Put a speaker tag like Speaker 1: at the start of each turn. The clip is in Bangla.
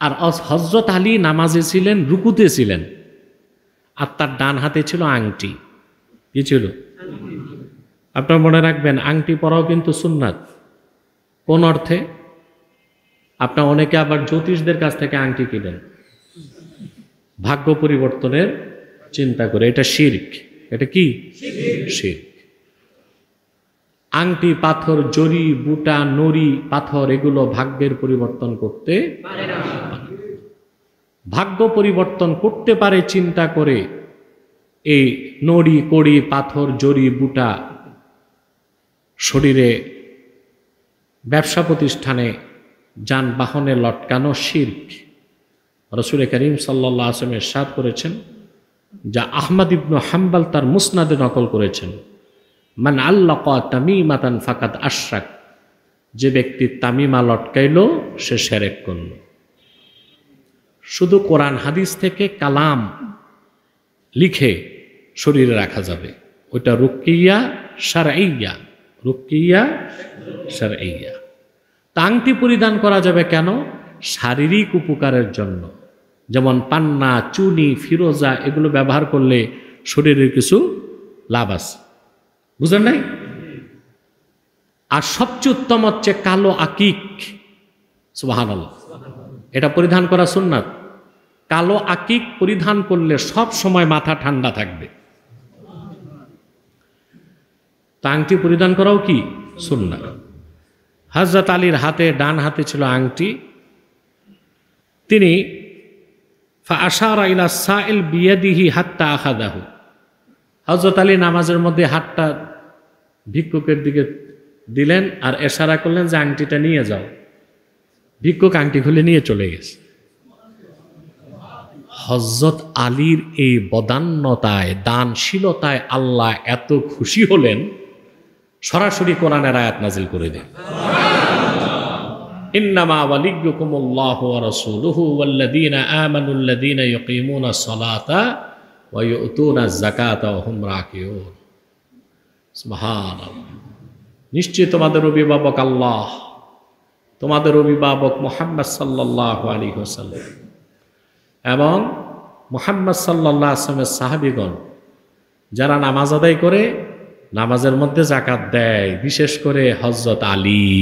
Speaker 1: আর হযরত আলী নামাজে ছিলেন, রুকুতে ছিলেন, আর তার ডান হাতে ছিল আংটি। কি ছিল? আপনারা মনে রাখবেন, আংটি পরাও কিন্তু সুন্নাত। কোন অর্থে? আপনার অনেকে আবার জ্যোতিষদের কাছ থেকে আংটি কিনেন ভাগ্য পরিবর্তনের চিন্তা করে। এটা শিরক। এটা কি? শিরক। আংটি, পাথর, জড়ি বুটা, নড়ি পাথর, এগুলো ভাগ্যের পরিবর্তন করতে পারে না। ভাগ্য পরিবর্তন করতে পারে চিন্তা করে এই নড়ি, কড়ি, পাথর, জড়ি বুটা শরীরে, ব্যবসা প্রতিষ্ঠানে, যানবাহনে লটকানো শিরক। রাসূল করিম সাল্লাল্লাহু আলাইহি ওয়াসাল্লাম ইরশাদ করেছেন, যা আহমদ ইবনে হাম্বল তার মুসনাদে নকল করেছেন, মান আল্লাকা তামিমাতান ফাকাদ আশরাক, যে ব্যক্তি তামিমা লটকাইল সে শিরক করল। শুধু কোরআন হাদিস থেকে কালাম লিখে শরীরে রাখা যাবে, ওইটা রুকিয়া শারঈয়া। রুকিয়া শারঈয়া। আংটি পরিধান করা যাবে কেন? শারীরিক উপকারের জন্য। যেমন পান্না, চুনি, ফিরোজা এগুলো ব্যবহার করলে শরীরের কিছু লাভ আছে, বুঝলেন নাই? আর সবচেয়ে উত্তম হচ্ছে কালো আকিক। সুবহানাল্লাহ, এটা পরিধান করা সুন্নাত। কালো আকিক পরিধান করলে সব সময় মাথা ঠান্ডা থাকবে। আংটি পরিধান করাও কি সুন্নাত। হযরত আলীর হাতে, ডান হাতে ছিল আংটি। তিনি ফাআশারা ইলা সাইল বিয়াদিহি হাত্তা আখাযাহু, হযরত আলী নামাজের মধ্যে হাতটা ভিক্ষুকের দিকে দিলেন আর ইশারা করলেন যে আংটিটা নিয়ে যাও। ভিক্ষুক আংটি খুলে নিয়ে চলে গেছে। হযরত আলীর এই বদান্যতায়, দানশীলতায় আল্লাহ এত খুশি হলেন, সরাসরি কোরআনের আয়াত নাজিল করে দেন, ইন্নামা ওয়ালিয়্যুকুমুল্লাহু ওয়া রাসূলুহু ওয়াল্লাযীনা আমানুল্লাযীনা ইউকিমুনাস সালাতা ওয়া ইউতুনাজ যাকাতা ওয়া হুম রাকিউন। সুবহানাল্লাহ। নিশ্চয় তোমাদের অভিভাবক আল্লাহ, তোমাদের অভিভাবক মুহাম্মদ সাল্লাল্লাহু আলাইহি ওয়াসাল্লাম এবং মুহাম্মদ সাল্লাল্লাহু আলাইহি ওয়াসাল্লামের সাহাবীগণ যারা নামাজ আদায় করে, নামাজের মধ্যে যাকাত দেয়, বিশেষ করে হযরত আলী।